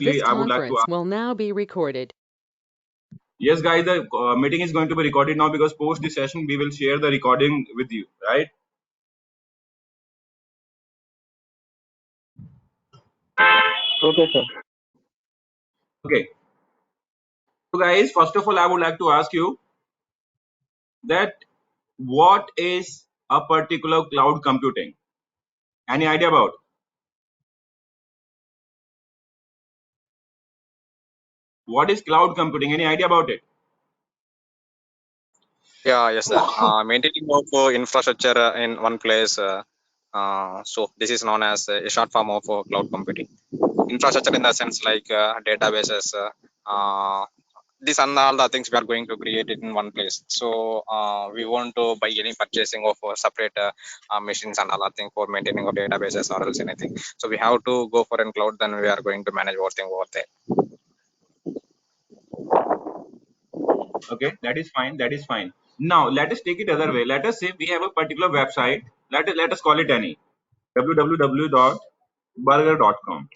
This I would like to conference ask. will now be recorded. Yes, guys, the meeting is going to be recorded now because post this session we will share the recording with you, right? Okay, sir. Okay. So, guys, first of all, I would like to ask you that what is a particular cloud computing? Any idea about? What is cloud computing? Any idea about it? Yeah, yes, sir. Maintaining of infrastructure in one place. So this is known as a short form of cloud computing. Infrastructure in the sense like databases. These and all the things we are going to create it in one place. So we want to buy any purchasing of separate machines and all that thing for maintaining of databases or else anything. So we have to go for a cloud. Then we are going to manage everything over there. Okay, that is fine. That is fine. Now let us take it other way. Let us say we have a particular website. Let us call it any www.burger.com,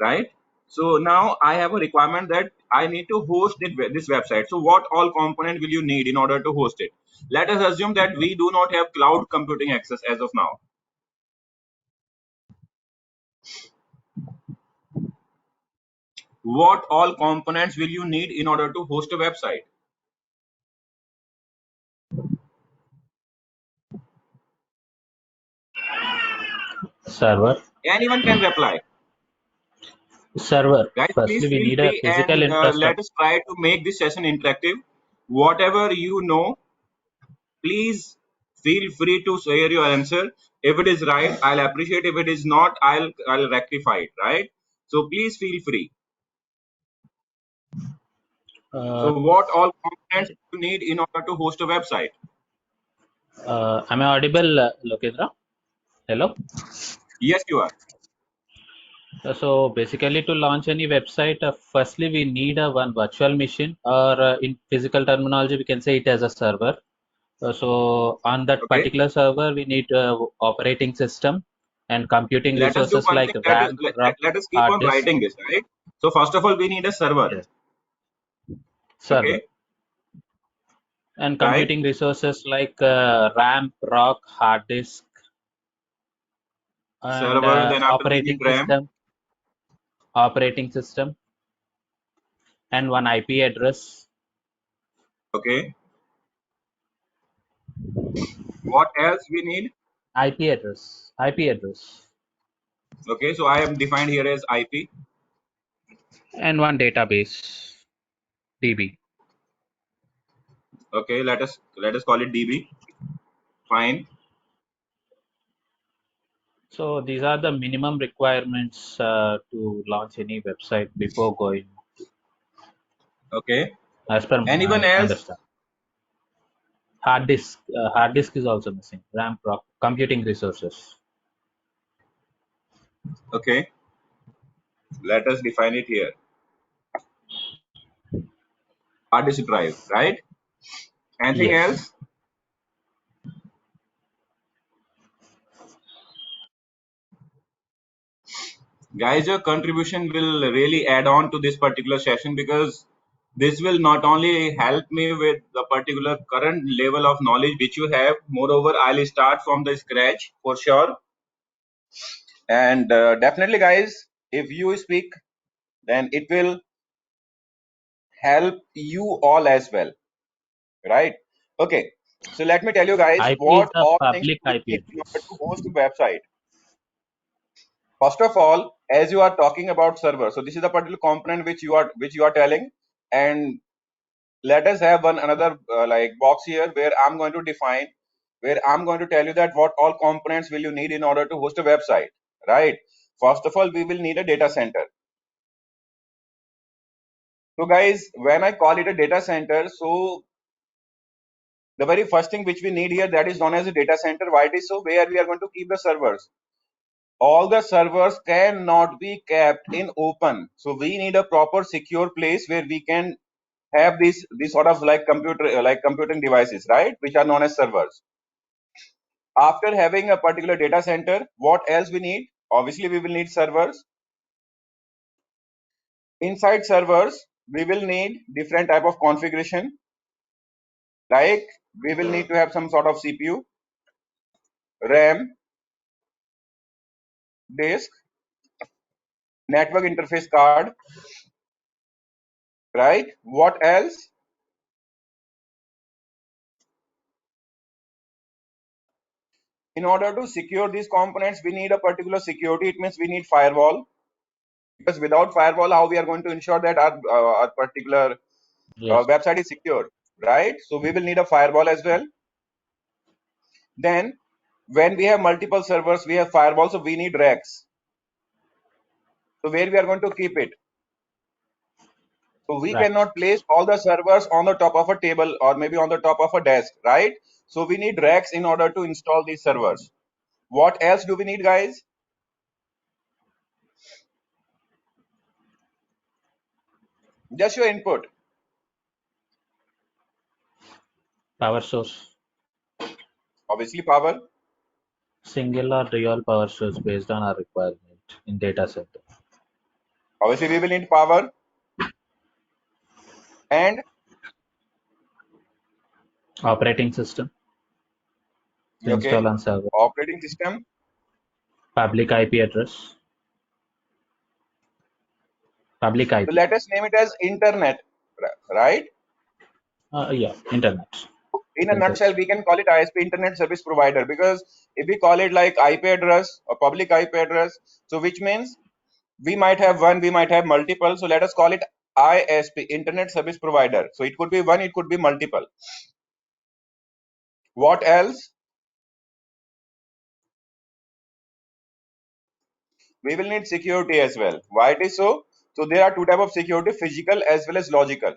right? So now I have a requirement that I need to host this website. So what all component will you need in order to host it? Let us assume that we do not have cloud computing access as of now. What all components will you need in order to host a website? Server. Anyone can reply. Server. Guys, please Firstly, we feel need a free physical and let infrastructure. us try to make this session interactive. Whatever you know, please feel free to share your answer. If it is right, I'll appreciate. If it is not, I'll rectify it, right? So please feel free. So what all components you need in order to host a website? Am I audible, Lokendra? Hello? Yes, you are. So basically, to launch any website, firstly, we need one virtual machine, or in physical terminology, we can say it as a server. So on that Okay. particular server, we need operating system and computing Let us do resources one like thing. RAM, ROM, Let us keep hard on disk. writing this, right? So first of all, we need a server. Yes. Server. Okay. And Right. computing resources like RAM, ROC, hard disk, and Server. Then after we need RAM. operating system, and one IP address. Okay. What else we need? IP address. Okay. So I am defined here as IP. And one database, DB. Okay. Let us call it DB. Fine. So these are the minimum requirements to launch any website before going, Okay. as per Anyone my else? understanding. Hard disk is also missing. RAM, ROC, computing resources. Okay. Let us define it here. Hard disk drive, right? Anything Yes. else? Guys, your contribution will really add on to this particular session because this will not only help me with the particular current level of knowledge which you have, moreover, I'll start from the scratch for sure. And definitely, guys, if you speak, then it will help you all as well, right? Okay. So let me tell you guys IP is what a all things public you IP need in order address. to host a website. First of all, as you are talking about server, so this is the particular component which you are telling, and let us have one another like box here where I'm going to define, where I'm going to tell you that what all components will you need in order to host a website, right? First of all, we will need a data center. So guys, when I call it a data center, so the very first thing which we need here, that is known as a data center. Why it is so? Where we are going to keep the servers. All the servers cannot be kept in open, so we need a proper secure place where we can have these sort of like computing devices, right, which are known as servers. After having a particular data center, what else we need? obviously we will need servers. Inside servers, we will need different type of configuration. Like we will need to have some sort of CPU, RAM, disk, network interface card, right? What else? In order to secure these components, we need a particular security. It means we need firewall, because without firewall, how we are going to ensure that our particular Yes. website is secure, right? So we will need a firewall as well. Then when we have multiple servers, we have firewall, so we need racks. So where we are going to keep it? So we Right. cannot place all the servers on the top of a table or maybe on the top of a desk, right? So we need racks in order to install these servers. What else do we need, guys? Just your input. Power source. Obviously power. Single or dual power source based on our requirement in data center. Obviously we will need power. And Operating system to okay, install on server. operating system. Public IP address. Public So IP. let us name it as internet, right? Yeah, internet. In a nutshell, we can call it ISP, internet service provider, because if we call it like IP address or public IP address, so which means we might have one, we might have multiple. So let us call it ISP, internet service provider. So it could be one, it could be multiple. What else? We will need security as well. Why it is so? So there are two types of security, physical as well as logical.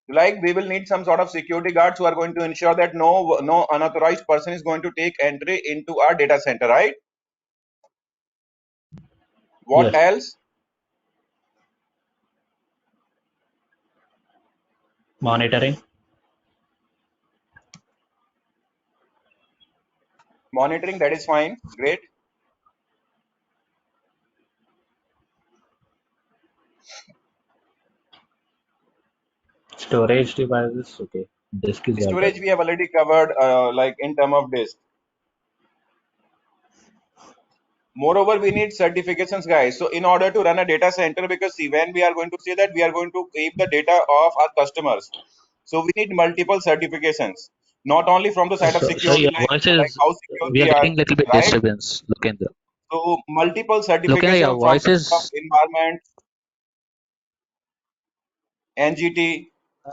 Like we will need some sort of security guards who are going to ensure that no unauthorized person is going to take entry into our data center, right? What Yes. else? Monitoring. Monitoring, that is fine. Great. Storage devices. Okay. Disk is Storage already. we have already covered, like in term of disk. Moreover, we need certifications, guys. So in order to run a data center, because see, when we are going to say that we are going to keep the data of our customers, so we need multiple certifications, not only from the side of So security, your voice like is how secure we are we are, getting little bit right? disturbance. So multiple Look in your certification from voice side of is environment, NGT,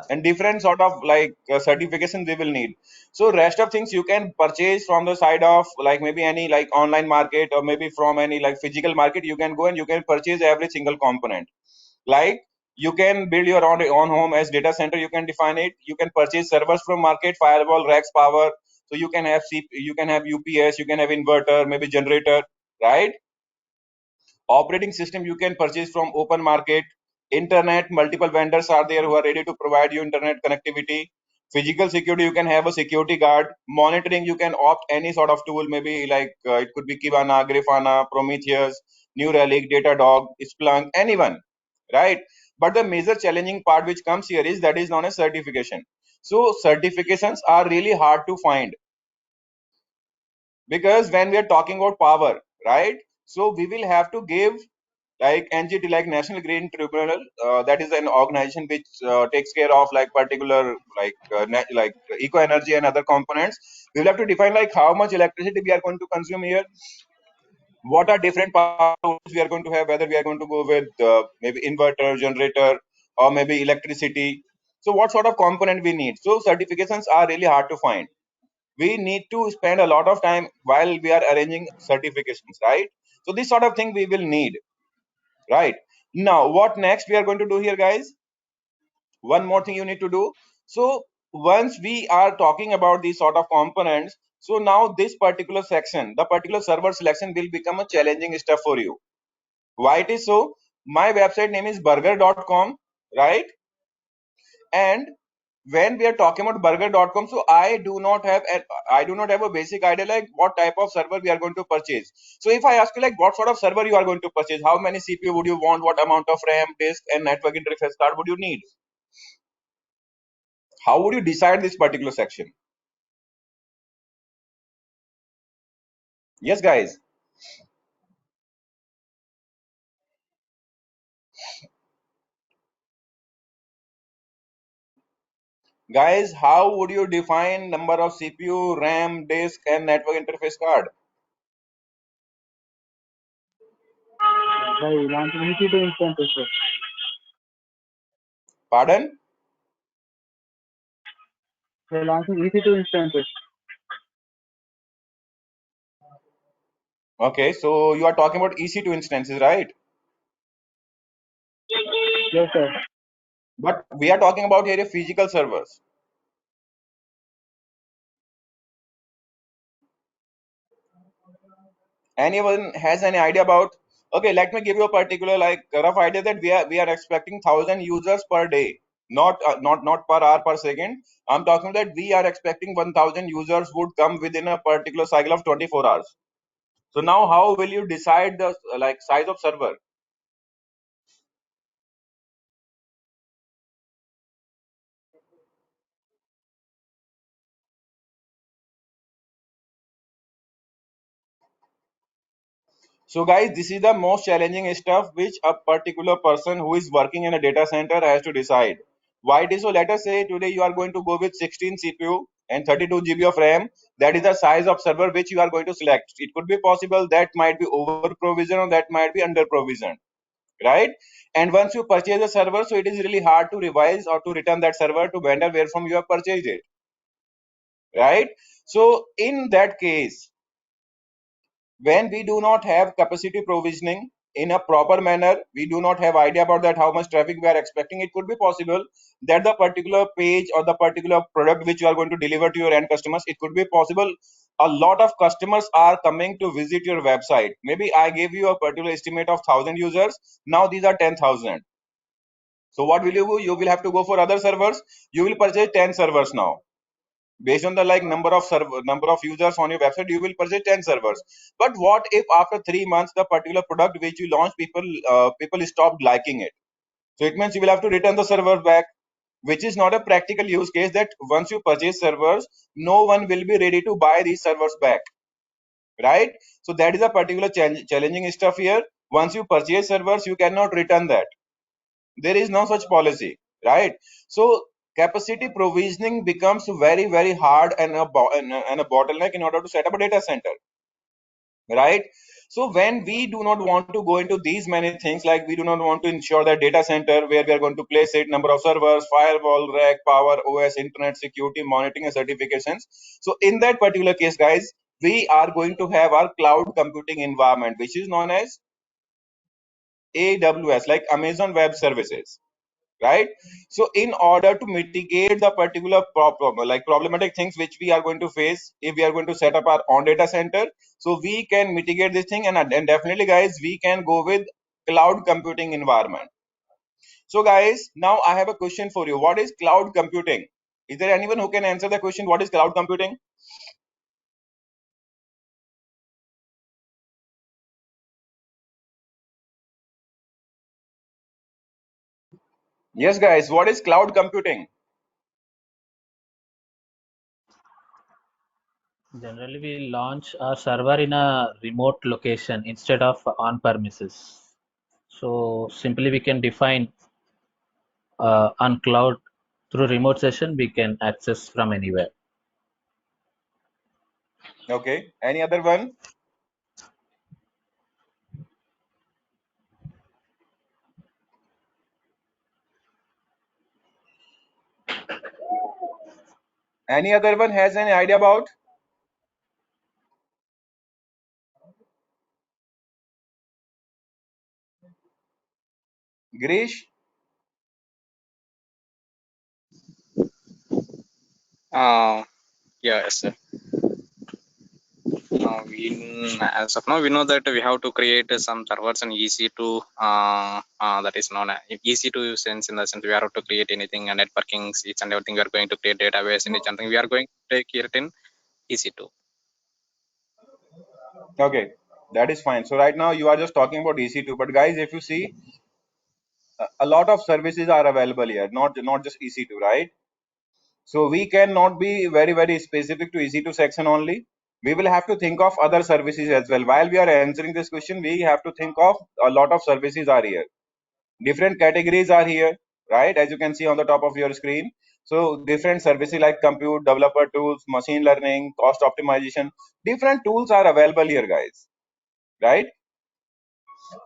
and different sort of like certification they will need. So rest of things you can purchase from the side of like maybe any like online market or maybe from any like physical market. You can go and you can purchase every single component. Like you can build your own home as data center. You can define it. You can purchase servers from market, firewall, racks, power. So you can have you can have UPS, you can have inverter, maybe generator, right? Operating system you can purchase from open market. Internet, multiple vendors are there who are ready to provide you internet connectivity. Physical security, you can have a security guard. Monitoring, you can opt any sort of tool, maybe like it could be Kibana, Grafana, Prometheus, New Relic, Datadog, Splunk, anyone, right? But the major challenging part which comes here is that is known as certification. So certifications are really hard to find, because when we are talking about power, right, so we will have to give like NGT, like National Green Tribunal, that is an organization which takes care of like particular like eco energy and other components. We will have to define like how much electricity we are going to consume here, what are different powers we are going to have, whether we are going to go with maybe inverter, generator, or maybe electricity. So what sort of component we need. So certifications are really hard to find. We need to spend a lot of time while we are arranging certifications, right? So this sort of thing we will need, right? Now what next we are going to do here, guys? One more thing you need to do. So once we are talking about these sort of components, so now this particular section, the particular server selection, will become a challenging stuff for you. Why it is so? My website name is burger.com, right? And when we are talking about burger.com, so I do not have a basic idea like what type of server we are going to purchase. So if I ask you like what sort of server you are going to purchase, how many CPU would you want, what amount of RAM, disk, and network interface card would you need? How would you decide this particular section? Yes, guys. Guys, how would you define number of CPU, RAM, disk, and network interface card? By launching EC2 instances, sir. Pardon? By launching EC2 instances. Okay, so you are talking about EC2 instances, right? Yes, sir. But we are talking about here physical servers. Anyone has any idea about? Okay, let me give you a particular like rough idea that we are expecting 1,000 users per day, not per hour per second. I'm talking that we are expecting 1,000 users would come within a particular cycle of 24 hours. So now, how will you decide the like size of server? So guys, this is the most challenging stuff which a particular person who is working in a data center has to decide. Why it is so? Let us say today you are going to go with 16 CPU and 32 GB of RAM. That is the size of server which you are going to select. It could be possible that might be over provision or that might be under provision, right? And once you purchase a server, so it is really hard to revise or to return that server to vendor where from you have purchased it, right? So in that case, when we do not have capacity provisioning in a proper manner, we do not have idea about that how much traffic we are expecting, it could be possible that the particular page or the particular product which you are going to deliver to your end customers, it could be possible a lot of customers are coming to visit your website. Maybe I gave you a particular estimate of 1,000 users, now these are 10,000. So what will you do? You will have to go for other servers. You will purchase 10 servers now based on the like number of users on your website. You will purchase 10 servers. But what if after 3 months the particular product which you launch, people stopped liking it? So it means you will have to return the server back, which is not a practical use case. That once you purchase servers, no one will be ready to buy these servers back, right? So that is a particular challenging stuff here. Once you purchase servers, you cannot return that. There is no such policy, right? So capacity provisioning becomes very hard and and a bottleneck in order to set up a data center, right? So when we do not want to go into these many things, like we do not want to ensure that data center where we are going to place it, number of servers, firewall, rack, power, OS, internet, security, monitoring, and certifications. So in that particular case, guys, we are going to have our cloud computing environment, which is known as AWS, like Amazon Web Services, right? So in order to mitigate the particular problem, like problematic things which we are going to face if we are going to set up our own data center, so we can mitigate this thing, and definitely guys, we can go with cloud computing environment. So guys, now I have a question for you. What is cloud computing? Is there anyone who can answer the question, what is cloud computing? Yes guys, what is cloud computing? Generally, we launch a server in a remote location instead of on premises. So simply we can define on cloud through remote session, we can access from anywhere. Okay, any other one? Any other one has any idea about? Girish? Uh, yes, sir. As of now, we know that we have to create some servers and EC2. That is known as EC2 sense, in the sense we have to create anything and networking each and everything. We are going to create database and each and everything. We are going to take it in EC2. Okay, that is fine. So right now you are just talking about EC2, but guys, if you see, a lot of services are available here, not just EC2, right? So we cannot be very specific to EC2 section only. We will have to think of other services as well. While we are answering this question, we have to think of a lot of services are here. Different categories are here, right? As you can see on the top of your screen. So different services like compute, developer tools, machine learning, cost optimization, different tools are available here, guys, right?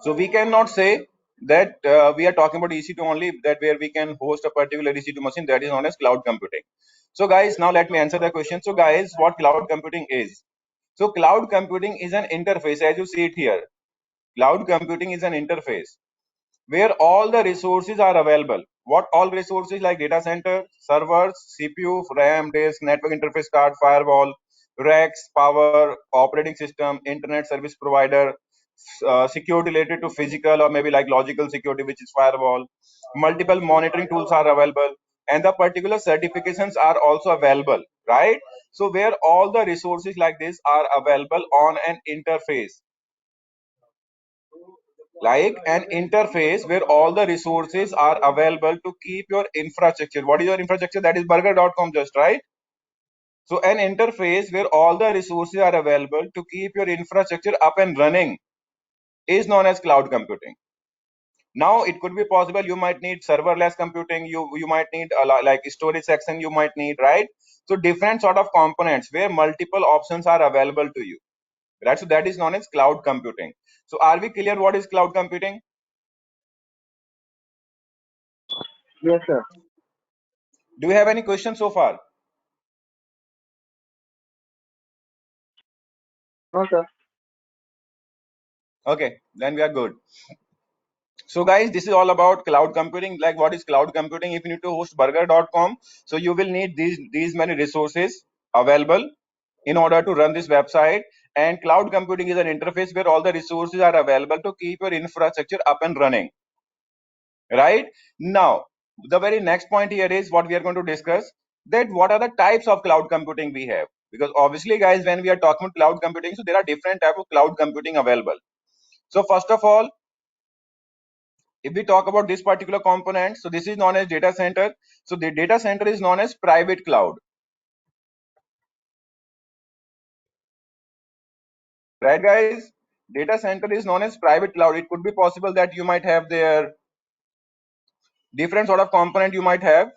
So we cannot say that we are talking about EC2 only, that where we can host a particular EC2 machine, that is known as cloud computing. So guys, now let me answer the question. So guys, what cloud computing is? So cloud computing is an interface, as you see it here. Cloud computing is an interface where all the resources are available. What all resources? Like data center, servers, CPU, RAM, disk, network interface card, firewall, racks, power, operating system, internet service provider, security related to physical or maybe like logical security, which is firewall. Multiple monitoring tools are available, and the particular certifications are also available, right? So where all the resources like this are available on an interface, like an interface where all the resources are available to keep your infrastructure. What is your infrastructure? That is burger.com, just right. So an interface where all the resources are available to keep your infrastructure up and running is known as cloud computing. Now it could be possible you might need serverless computing, you might need a lot, like storage section you might need, right? So different sort of components where multiple options are available to you, right? So that is known as cloud computing. So are we clear what is cloud computing? Yes, sir. Do you have any questions so far? No, sir. Okay, then we are good. So guys, this is all about cloud computing. Like what is cloud computing? If you need to host burger.com, so you will need these many resources available in order to run this website. And cloud computing is an interface where all the resources are available to keep your infrastructure up and running, right? Now, the very next point here is what we are going to discuss, that what are the types of cloud computing we have. Because obviously guys, when we are talking about cloud computing, so there are different type of cloud computing available. So first of all, if we talk about this particular component, so this is known as data center. So the data center is known as private cloud, right guys? Data center is known as private cloud. It could be possible that you might have their different sort of component you might have,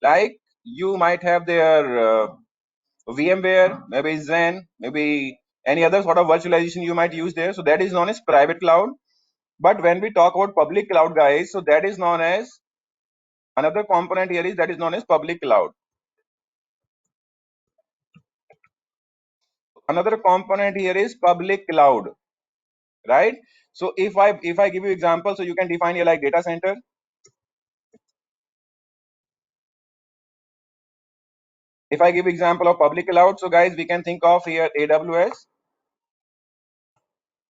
like you might have their VMware, maybe Zen, maybe any other sort of virtualization you might use there. So that is known as private cloud. But when we talk about public cloud, guys, so that is known as, another component here is that is known as public cloud. Another component here is public cloud, right? So if I give you example, so you can define here like data center. If I give example of public cloud, so guys, we can think of here AWS.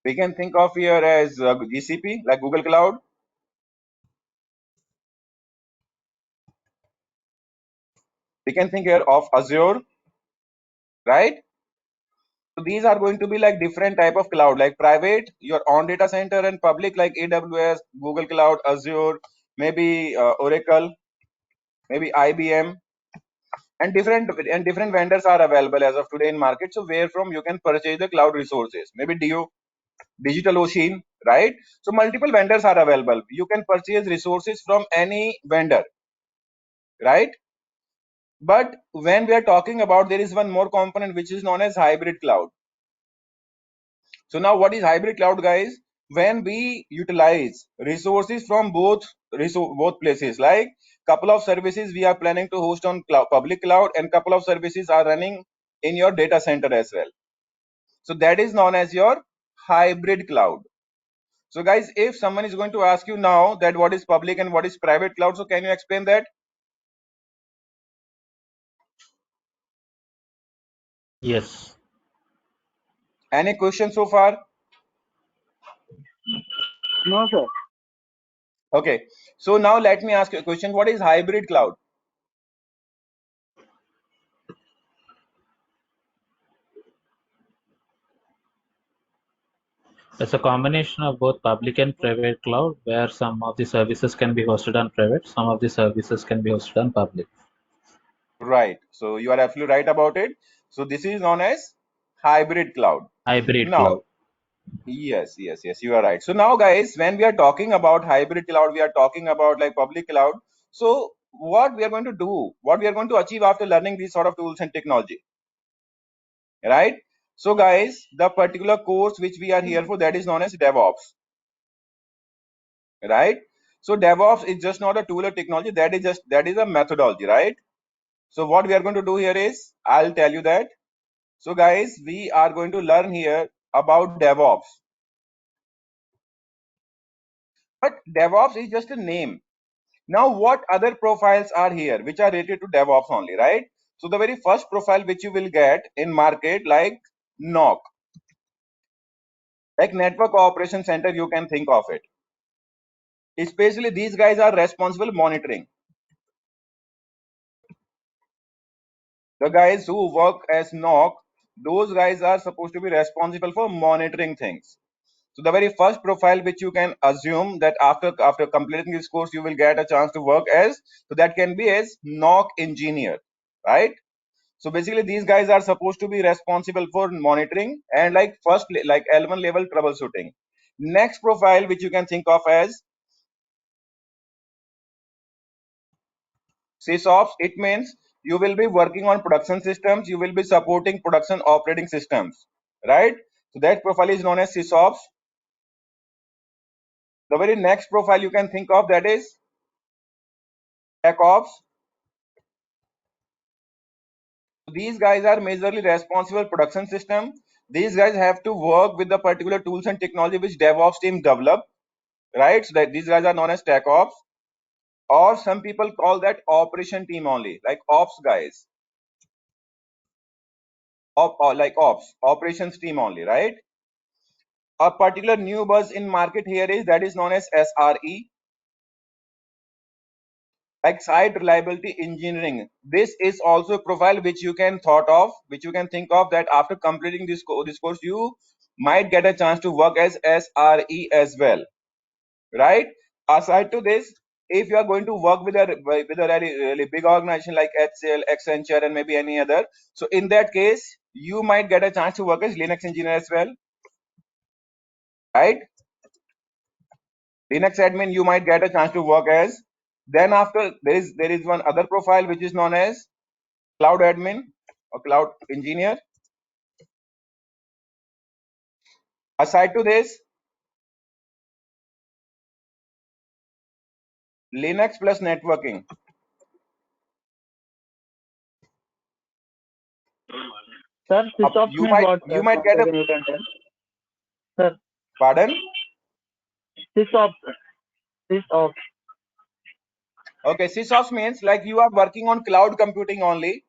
We can think of here as GCP, like Google Cloud. We can think here of Azure, right? So these are going to be like different type of cloud, like private, your own data center, and public like AWS, Google Cloud, Azure, maybe Oracle, maybe IBM, and different vendors are available as of today in market. So where from you can purchase the cloud resources, maybe DigitalOcean, right? So multiple vendors are available. You can purchase resources from any vendor, right? But when we are talking about, there is one more component which is known as hybrid cloud. So now what is hybrid cloud, guys? When we utilize resources from both places, like couple of services we are planning to host on public cloud, and couple of services are running in your data center as well. So that is known as your hybrid cloud. So guys, if someone is going to ask you now that what is public and what is private cloud, so can you explain that? Yes. Any questions so far? No, sir. Okay. So now let me ask you a question. What is hybrid cloud? It's a combination of both public and private cloud, where some of the services can be hosted on private, some of the services can be hosted on public. Right. So you are absolutely right about it. So this is known as hybrid cloud. Hybrid Now, cloud. yes, you are right. So now, guys, when we are talking about hybrid cloud, we are talking about like public cloud. So what we are going to do, what we are going to achieve after learning these sort of tools and technology, right? So guys, the particular course which we are here for, that is known as DevOps, right? So DevOps is just not a tool or technology, that is a methodology, right? So what we are going to do here is, I'll tell you that. So guys, we are going to learn here about DevOps. But DevOps is just a name. Now, what other profiles are here which are related to DevOps only, right? So the very first profile which you will get in market, like NOC, like Network Operation Center, you can think of it. Especially these guys are responsible monitoring. The guys who work as NOC, those guys are supposed to be responsible for monitoring things. So the very first profile which you can assume that after completing this course you will get a chance to work as, so that can be as NOC engineer, right? So basically these guys are supposed to be responsible for monitoring and like first like L1 level troubleshooting. Next profile which you can think of as SysOps, it means you will be working on production systems, you will be supporting production operating systems, right? So that profile is known as SysOps. The very next profile you can think of, that is TechOps. These guys are majorly responsible production system. These guys have to work with the particular tools and technology which DevOps team develop, right? So that these guys are known as TechOps, or some people call that operation team only, like ops guys, or like ops operations team only, right? A particular new buzz in market here is that is known as SRE, like site reliability engineering. This is also a profile which you can think of that after completing this course you might get a chance to work as SRE as well, right? Aside to this, if you are going to work with a really big organization like HCL, Accenture, and maybe any other, so in that case you might get a chance to work as Linux engineer as well, right? Linux admin you might get a chance to work as. Then after there is one other profile which is known as cloud admin or cloud engineer. Aside to this, Linux plus networking. Sir, SysOps You means might what, sir? Once get a again you can tell. Sir, pardon. SysOps. SysOps. Okay, sysops means like you are working on cloud computing only.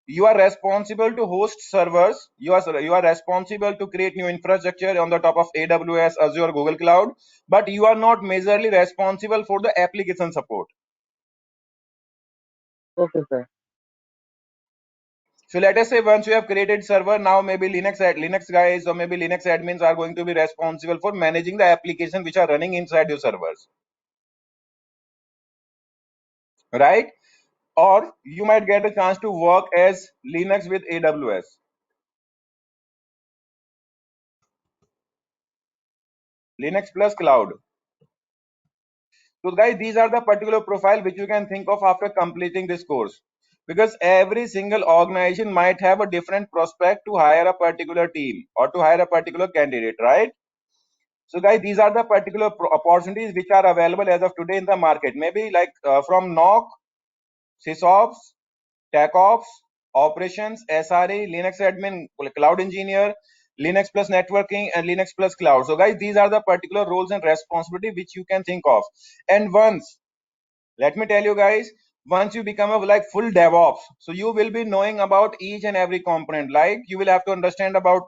You are responsible to host servers. You are responsible to create new infrastructure on the top of AWS, Azure, Google Cloud, but you are not majorly responsible for the application support. Okay, sir. So let us say once you have created server, now maybe Linux guys or maybe Linux admins are going to be responsible for managing the application which are running inside your servers, right? Or you might get a chance to work as Linux with AWS, Linux plus cloud. So guys, these are the particular profile which you can think of after completing this course, because every single organization might have a different prospect to hire a particular team or to hire a particular candidate, right? So guys, these are the particular opportunities which are available as of today in the market. Maybe like from NOC, SysOps, TechOps, Operations, SRE, Linux admin, Cloud engineer, Linux plus networking, and Linux plus cloud. So guys, these are the particular roles and responsibility which you can think of. And once, let me tell you guys, once you become a like full DevOps, so you will be knowing about each and every component. Like you will have to understand about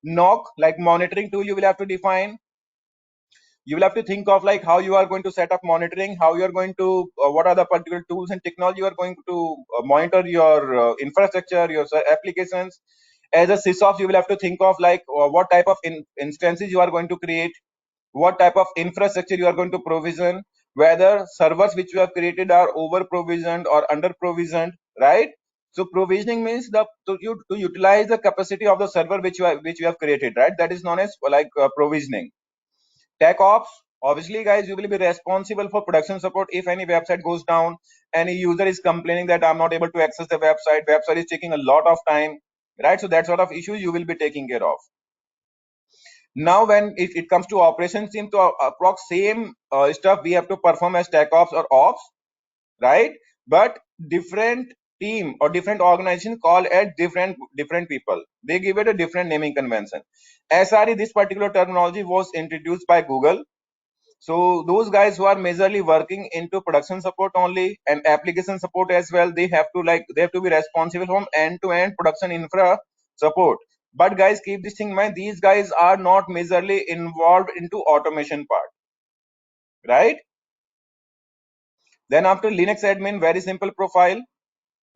NOC, like monitoring tool, you will have to define. You will have to think of like how you are going to set up monitoring, how you are going to, what are the particular tools and technology you are going to monitor your infrastructure, your applications. As a sysops, you will have to think of like what type of instances you are going to create, what type of infrastructure you are going to provision, whether servers which you have created are over provisioned or under provisioned, right? So provisioning means to utilize the capacity of the server which you have created, right? That is known as like provisioning. Tech ops, obviously guys, you will be responsible for production support. If any website goes down, any user is complaining that I'm not able to access the website is taking a lot of time, right? So that sort of issues you will be taking care of. Now when it comes to operations team, to approx same stuff we have to perform as tech ops or ops, right? But different team or different organization call at different people, they give it a different naming convention. SRE, this particular terminology was introduced by Google. So those guys who are majorly working into production support only and application support as well, they have to be responsible from end to end production infra support. But guys, keep this thing in mind, these guys are not majorly involved into automation part, right? Then after Linux admin, very simple profile.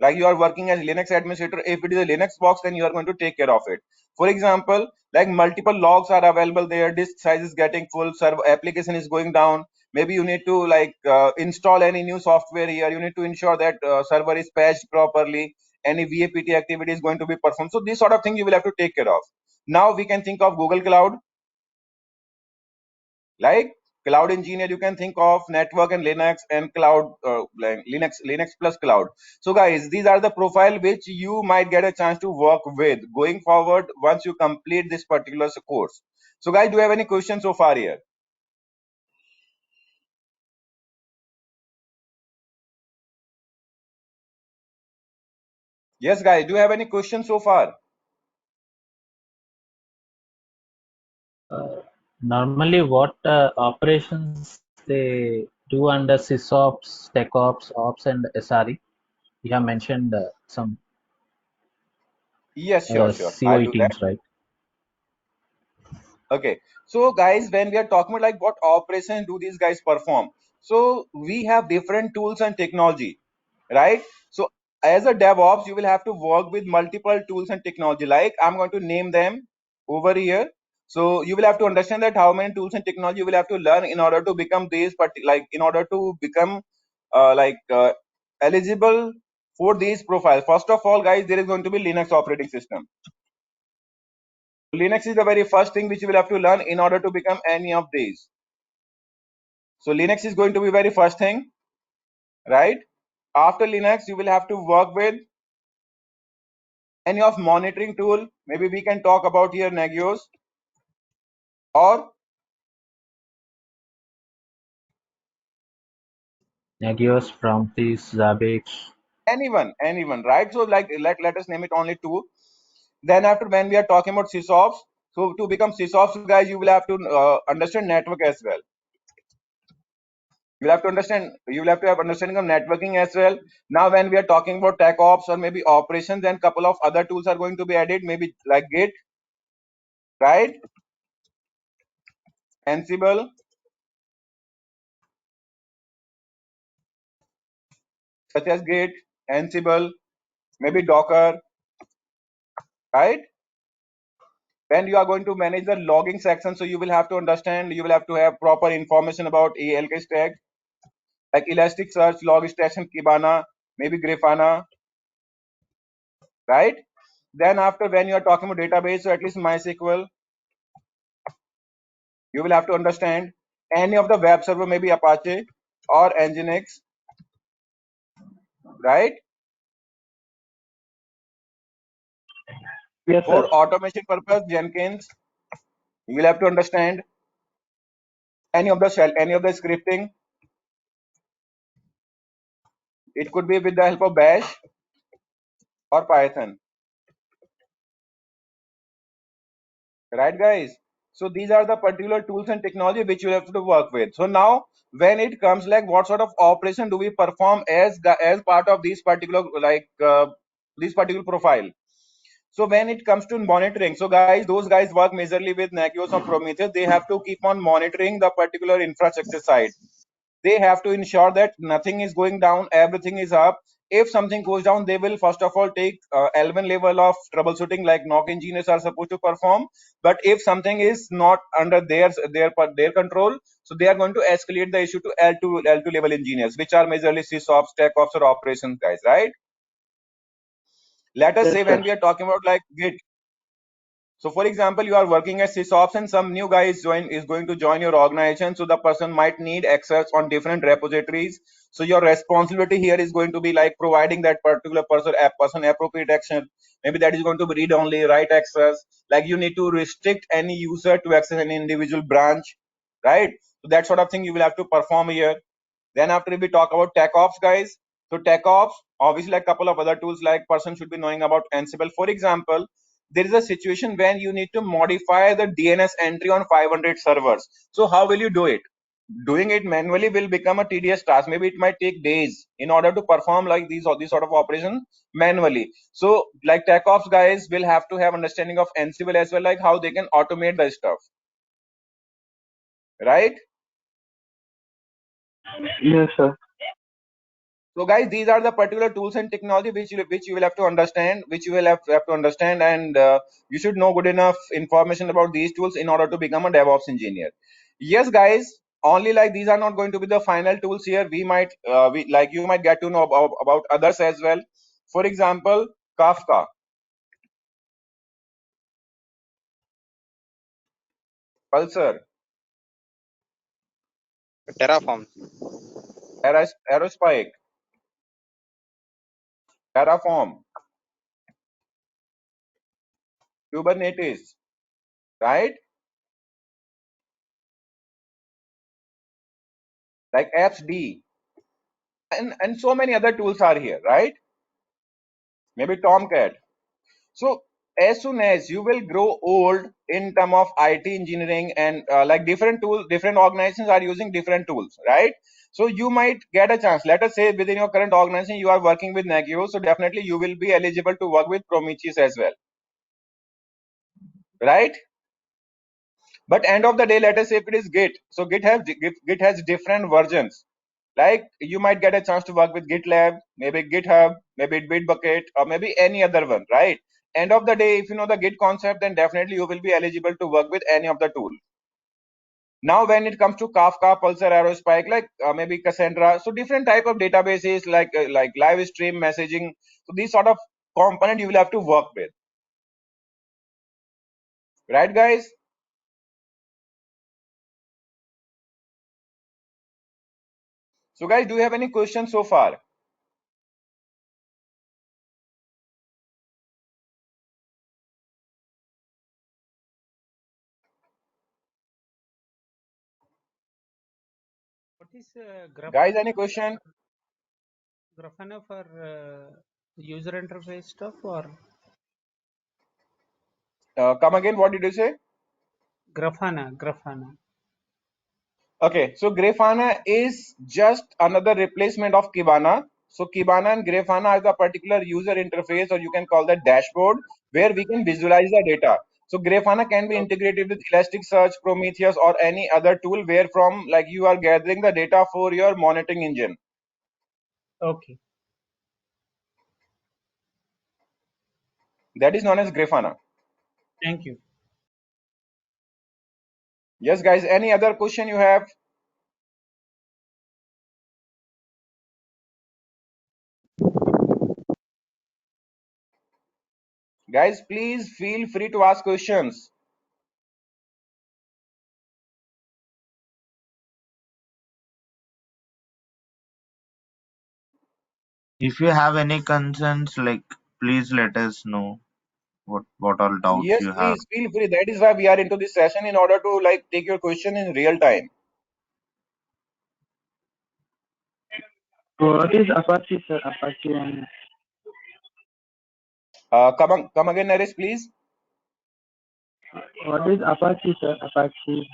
Like you are working as Linux administrator, if it is a Linux box, then you are going to take care of it. For example, like multiple logs are available there, disk size is getting full, server application is going down, maybe you need to install any new software here, you need to ensure that server is patched properly, any VAPT activity is going to be performed. So this sort of thing you will have to take care of. Now we can think of Google Cloud, like cloud engineer, you can think of network and Linux and cloud, like Linux plus cloud. So guys, these are the profile which you might get a chance to work with going forward once you complete this particular course. So guys, do you have any questions so far here? Yes guys, do you have any questions so far? Normally, what operations they do under sysops, techops, ops, and SRE? You have mentioned some Yes, sure, I'll COE do that. teams, right? Okay, so guys, when we are talking about like what operations do these guys perform, so we have different tools and technology, right? So as a DevOps, you will have to work with multiple tools and technology. Like I'm going to name them over here. So you will have to understand that how many tools and technology you will have to learn in order to become these, but like in order to become eligible for these profiles. First of all, guys, there is going to be Linux operating system. Linux is the very first thing which you will have to learn in order to become any of these. So Linux is going to be very first thing, right? After Linux, you will have to work with any of monitoring tool. Maybe we can talk about here Nagios or Nagios, Prometheus, Zabbix. anyone, right? So like let us name it only two. Then after, when we are talking about sysops, so to become sysops, guys, you will have to understand network as well. You will have to understand, you will have to have understanding of networking as well. Now when we are talking about tech ops or maybe operations, then couple of other tools are going to be added, maybe like Git, right? Ansible, such as Git, Ansible, maybe Docker, right? Then you are going to manage the logging section, so you will have to understand, you will have to have proper information about ALK stack, like Elasticsearch, Logstation, Kibana, maybe Grafana, right? Then after, when you are talking about database, so at least MySQL, you will have to understand any of the web server, maybe Apache or Nginx, right? Yes, For sir. automation purpose, Jenkins, you will have to understand any of the shell, any of the scripting. It could be with the help of Bash or Python, right guys? So these are the particular tools and technology which you have to work with. So now when it comes like what sort of operation do we perform as part of these particular this particular profile. So when it comes to monitoring, so guys, those guys work majorly with Nagios or Prometheus. They have to keep on monitoring the particular infrastructure side. They have to ensure that nothing is going down, everything is up. If something goes down, they will first of all take L1 level of troubleshooting, like NOC engineers are supposed to perform. But if something is not under their control, so they are going to escalate the issue to L2 level engineers, which are majorly sysops, tech ops, or operations guys, right? Let us Yes, say sir. when we are talking about like Git. So for example, you are working as sysops and some new guy is going to join your organization. So the person might need access on different repositories. So your responsibility here is going to be like providing that particular person appropriate action. Maybe that is going to be read only, write access. Like you need to restrict any user to access any individual branch, right? So that sort of thing you will have to perform here. Then after we talk about tech ops guys. So tech ops, obviously like a couple of other tools like person should be knowing about Ansible. For example, there is a situation when you need to modify the DNS entry on 500 servers. So how will you do it? Doing it manually will become a tedious task. Maybe it might take days in order to perform like these or these sort of operations manually. So like tech ops guys will have to have understanding of Ansible as well, like how they can automate the stuff, right? Yes, sir. So guys, these are the particular tools and technology which you will have to understand, and you should know good enough information about these tools in order to become a DevOps engineer. Yes, guys, only like these are not going to be the final tools here. We might, you might get to know about others as well. For example, Kafka, Pulsar, Terraform. Aerospike, Terraform, Kubernetes, right? Like AppsD, and so many other tools are here, right? Maybe Tomcat. So as soon as you will grow old in term of IT engineering and like different tools, different organizations are using different tools, right? So you might get a chance. Let us say within your current organization you are working with Nagios, so definitely you will be eligible to work with Prometheus as well, right? But end of the day, let us say if it is Git, so Git has different versions. Like you might get a chance to work with GitLab, maybe GitHub, maybe Bitbucket, or maybe any other one, right? End of the day, if you know the Git concept, then definitely you will be eligible to work with any of the tool. Now when it comes to Kafka, Pulsar, Aerospike, like maybe Cassandra, so different type of databases like live stream messaging, so these sort of component you will have to work with, right guys? So guys, do you have any questions so far? What is Guys, any question? Grafana for user interface stuff or Come again, what did you say? Grafana? Okay, so Grafana is just another replacement of Kibana. So Kibana and Grafana are the particular user interface, or you can call that dashboard, where we can visualize the data. So Grafana can be integrated with Elasticsearch, Prometheus, or any other tool where from like you are gathering the data for your monitoring engine. Okay. That is known as Grafana. Thank you. Yes, guys, any other question you have? Guys, please feel free to ask questions. If you have any concerns, like please let us know what all doubts Yes, you have. please feel free. That is why we are into this session, in order to like take your question in real time. What is Apache, sir? Apache and Come again, Naresh, please. what is Apache, sir? Apache.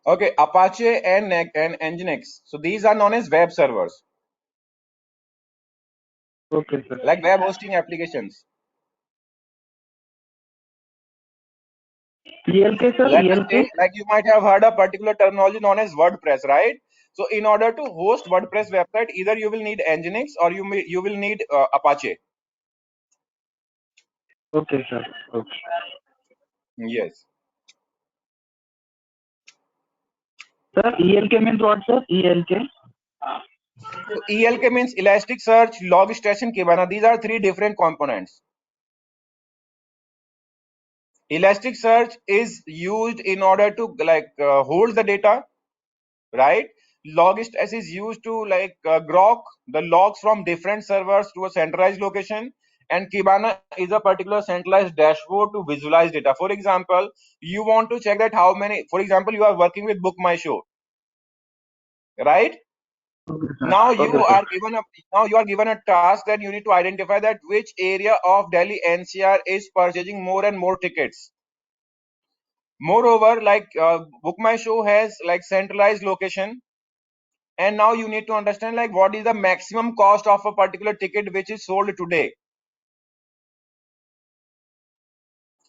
Okay, Apache and Nginx. So these are known as web servers, Okay, sir. like web hosting applications. ELK, sir, Let us ELK. say, like you might have heard a particular terminology known as WordPress, right? So in order to host WordPress website, either you will need Nginx or you will need Apache. Okay, sir. Okay. Yes. Sir, ELK means what, sir? ELK? So ELK means Elasticsearch, Logstash, Kibana. These are three different components. Elasticsearch is used in order to hold the data, right? Logstash is used to grok the logs from different servers to a centralized location, and Kibana is a particular centralized dashboard to visualize data. For example, you want to check that how many, for example, you are working with Book My Show, right? Okay, sir. Now Okay, you sir. are given a task that you need to identify that which area of Delhi NCR is purchasing more and more tickets. Moreover, Book My Show has centralized location, and now you need to understand what is the maximum cost of a particular ticket which is sold today,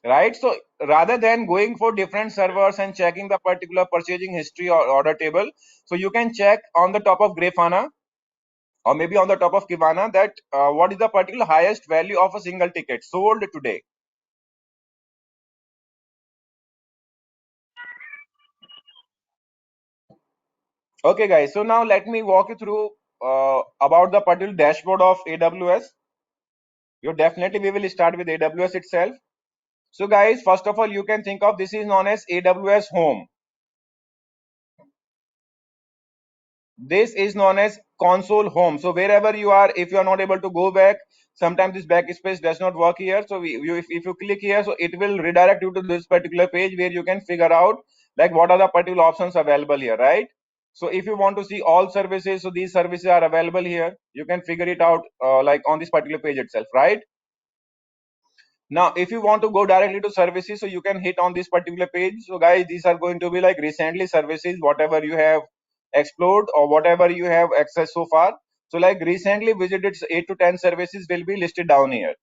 right? So rather than going for different servers and checking the particular purchasing history or order table, so you can check on the top of Grafana or maybe on the top of Kibana that what is the particular highest value of a single ticket sold today. Okay guys, so now let me walk you through about the particular dashboard of AWS. We will start with AWS itself. So guys, first of all, you can think of this is known as AWS Home. This is known as console home. So wherever you are, if you are not able to go back, sometimes this backspace does not work here. So if you click here, so it will redirect you to this particular page where you can figure out what are the particular options available here, right? So if you want to see all services, so these services are available here. You can figure it out on this particular page itself, right? Now, if you want to go directly to services, so you can hit on this particular page. So guys, these are going to be recently services, whatever you have explored or whatever you have accessed so far. So recently visited 8 to 10 services will be listed down here.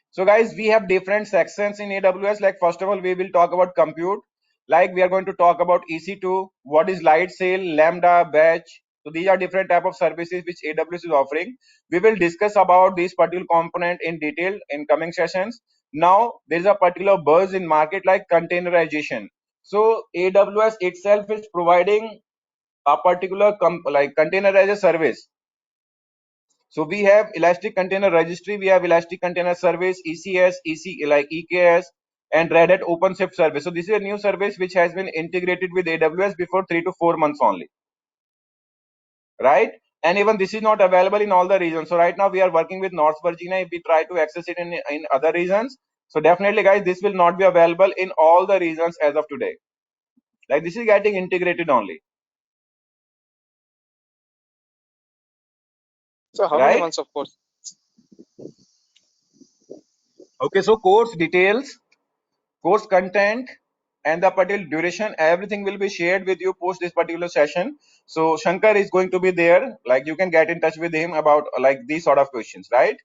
So guys, we have different sections in AWS. First of all, we will talk about compute. We are going to talk about EC2, what is Lightsail, Lambda, Batch. So these are different type of services which AWS is offering. We will discuss about this particular component in detail in coming sessions. Now there is a particular buzz in market like containerization. So AWS itself is providing a particular containerizer service. So we have Elastic Container Registry, we have Elastic Container Service, ECS, EKS, and Red Hat OpenShift service. So this is a new service which has been integrated with AWS before 3 to 4 months only, right? And even this is not available in all the regions. So right now we are working with North Virginia. If we try to access it in other regions, so definitely guys, this will not be available in all the regions as of today. This is getting integrated only, So how many right? months of course? Okay, so course details, course content, and the particular duration, everything will be shared with you post this particular session. So Shankar is going to be there, you can get in touch with him about these sort of questions, right?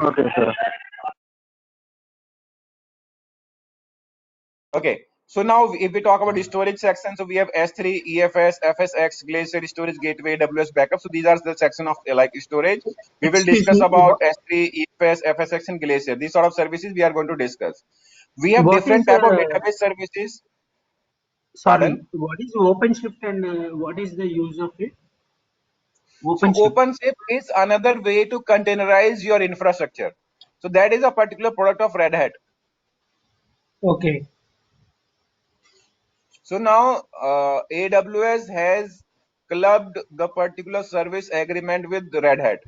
Okay, sir. Okay, so now if we talk about the storage section, so we have S3, EFS, FSx, Glacier, storage gateway, AWS backup. So these are the section of storage. We will Excuse discuss me. about S3, EFS, FSx, and Glacier. These sort of services we are going to discuss. We have What different is type of database services. sorry? Pardon? What is OpenShift and what is the use of it? So OpenShift. OpenShift is another way to containerize your infrastructure. So that is a particular product of Red Hat. Okay. So now AWS has clubbed the particular service agreement with Red Hat.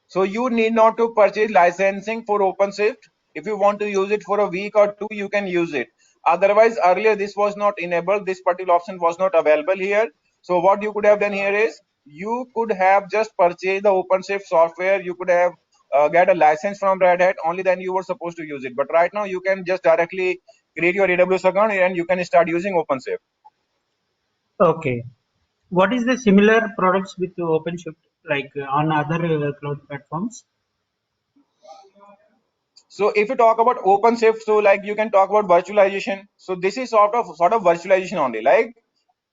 So you need not to purchase licensing for OpenShift. If you want to use it for a week or two, you can use it. Otherwise, earlier this was not enabled. This particular option was not available here. So what you could have done here is you could have just purchased the OpenShift software. You could have get a license from Red Hat. Only then you were supposed to use it. But right now you can just directly create your AWS account and you can start using OpenShift. Okay. What is the similar products with OpenShift on other cloud platforms? So if you talk about OpenShift, so like you can talk about virtualization. So this is sort of virtualization only. Like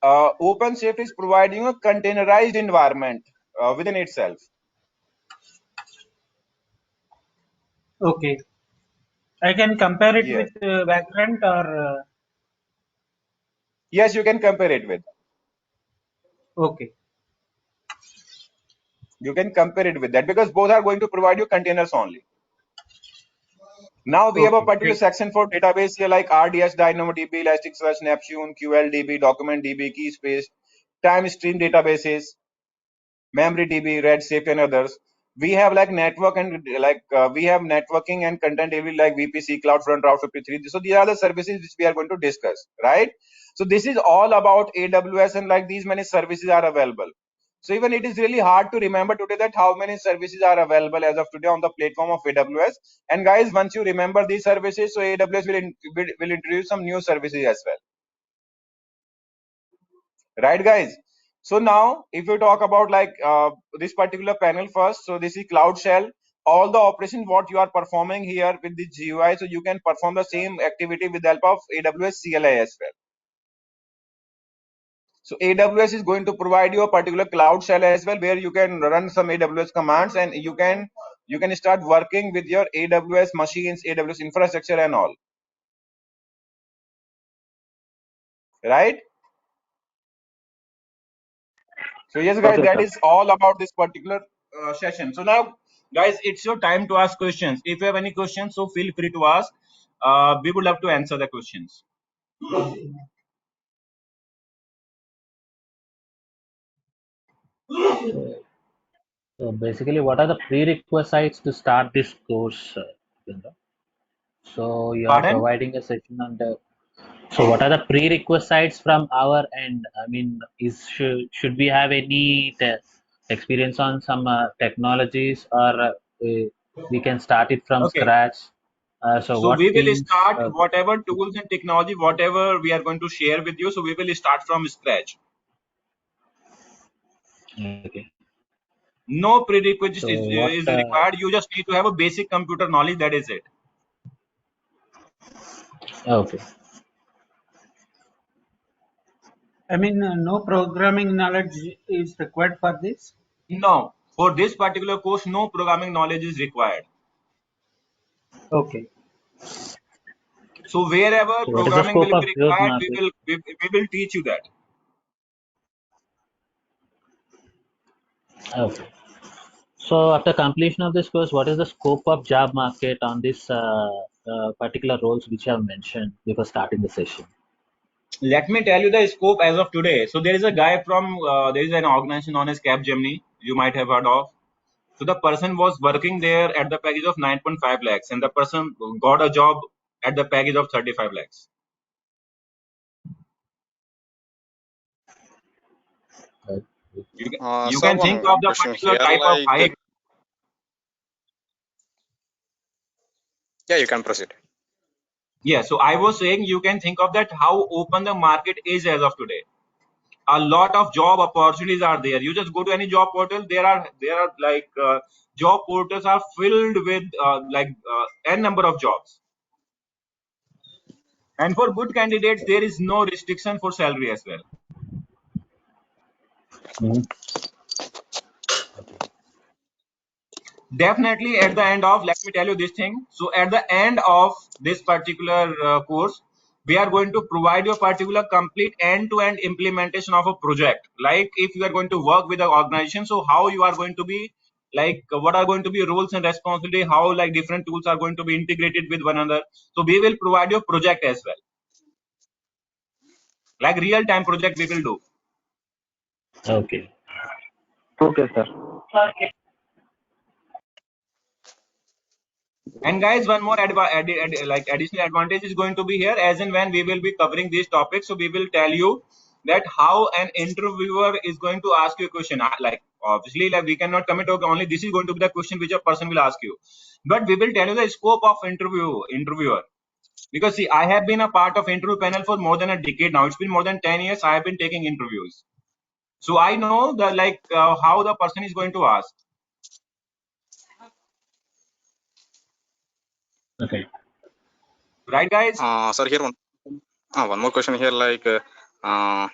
OpenShift is providing a containerized environment within itself. Okay. I can compare it Yes. with Vagrant or Yes, you can compare it with. okay. You can compare it with that because both are going to provide you containers only. Now we have a Okay. particular Great. section for database here like RDS, DynamoDB, Elasticsearch, Neptune, QLDB, DocumentDB, Keyspace, time stream databases, MemoryDB, Redshift, and others. We have like network and we have networking and content delivery like VPC, CloudFront, Route 53. So these are the services which we are going to discuss, right? So this is all about AWS and like these many services are available. So even it is really hard to remember today that how many services are available as of today on the platform of AWS. And guys, once you remember these services, so AWS will introduce some new services as well, right, guys? So now, if you talk about like this particular panel first, so this is Cloud Shell. All the operations what you are performing here with the GUI, so you can perform the same activity with the help of AWS CLI as well. So AWS is going to provide you a particular Cloud Shell as well, where you can run some AWS commands and you can start working with your AWS machines, AWS infrastructure and all, right? So yes, guys, Okay, that sir. is all about this particular session. So now, guys, it's your time to ask questions. If you have any questions, so feel free to ask. We would love to answer the questions. So basically, what are the prerequisites to start this course? Jitendra? So you are Pardon? providing a session on the. So what are the prerequisites from our end? I mean, should we have any experience on some technologies, or we can start it from Okay. scratch? So So what we will things? start whatever tools and technology, whatever we are going to share with you. So we will start from scratch. Okay. No prerequisite So what? is required. You just need to have a basic computer knowledge. That is it. Okay. I mean, no programming knowledge is required for this. No, for this particular course, no programming knowledge is required. Okay. So wherever So what is the programming scope will be of job required, market? we will teach you that. Okay. So after completion of this course, what is the scope of job market on this particular roles which I have mentioned before starting the session? Let me tell you the scope as of today. So there is a guy from there is an organization known as Capgemini. You might have heard of. So the person was working there at the package of 9.5 lakhs, and the person got a job at the package of 35 lakhs. Right. You So can think one of the question particular here, type of like, hike. yeah, you can proceed. Yeah. So I was saying you can think of that how open the market is as of today. A lot of job opportunities are there. You just go to any job portal. There are like job portals are filled with n number of jobs. And for good candidates, there is no restriction for salary as well. Mhm. Definitely at the end of, let me tell you this thing. So at the end of this particular course, we are going to provide you a particular complete end-to-end implementation of a project. Like if you are going to work with an organization, so how you are going to be like what are going to be roles and responsibility, how like different tools are going to be integrated with one another. So we will provide you a project as well, like real-time project we will do. Okay. Okay, sir. And guys, one more like additional advantage is going to be here, as and when we will be covering these topics. So we will tell you that how an interviewer is going to ask you a question. Like obviously, like we cannot commit okay, only this is going to be the question which a person will ask you, but we will tell you the scope of interviewer. Because see, I have been a part of interview panel for more than a decade now. It's been more than 10 years. I have been taking interviews, so I know the how the person is going to ask. Okay. Right, guys? Sir, here one more question here. Like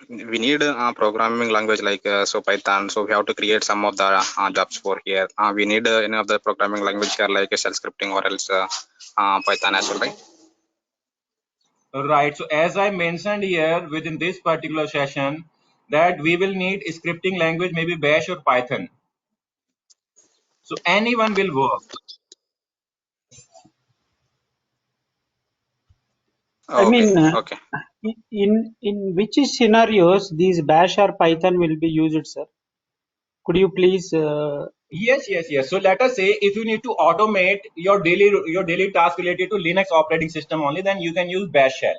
we need a programming language like so Python. So we have to create some of the jobs for here. We need any of the programming language here like shell scripting or else Python as well, right? Right. So as I mentioned here within this particular session, that we will need scripting language, maybe Bash or Python. So anyone will work. I Okay. mean, Okay. in which scenarios these Bash or Python will be used, sir? Could you please? Yes. So let us say if you need to automate your daily task related to Linux operating system only, then you can use Bash shell,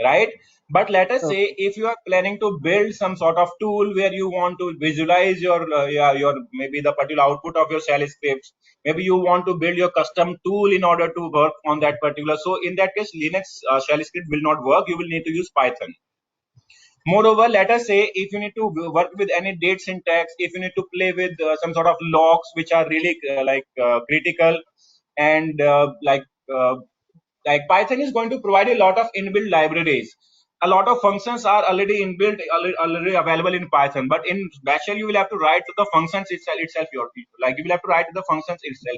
right? But let us say if you are planning to build some sort of tool where you want to visualize your maybe the particular output of your shell scripts, maybe you want to build your custom tool in order to work on that particular. So in that case, Linux shell script will not work. You will need to use Python. Moreover, let us say if you need to work with any date syntax, if you need to play with some sort of logs which are really critical, and like Python is going to provide a lot of inbuilt libraries. A lot of functions are already inbuilt, already available in Python. But in Bash shell, you will have to write to the functions itself. Like you will have to write to the functions itself.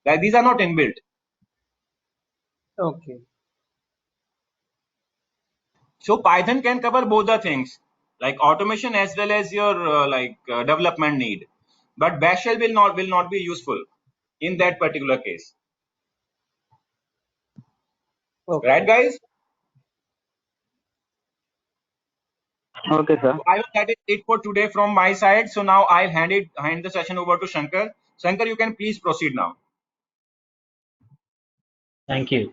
Like these are not inbuilt. Okay. So Python can cover both the things, like automation as well as your development need. But Bash shell will not be useful in that particular case, Okay. right, guys? Okay, sir. So I will that is it for today from my side. So now I'll hand the session over to Shankar. Shankar, you can please proceed now. Thank you.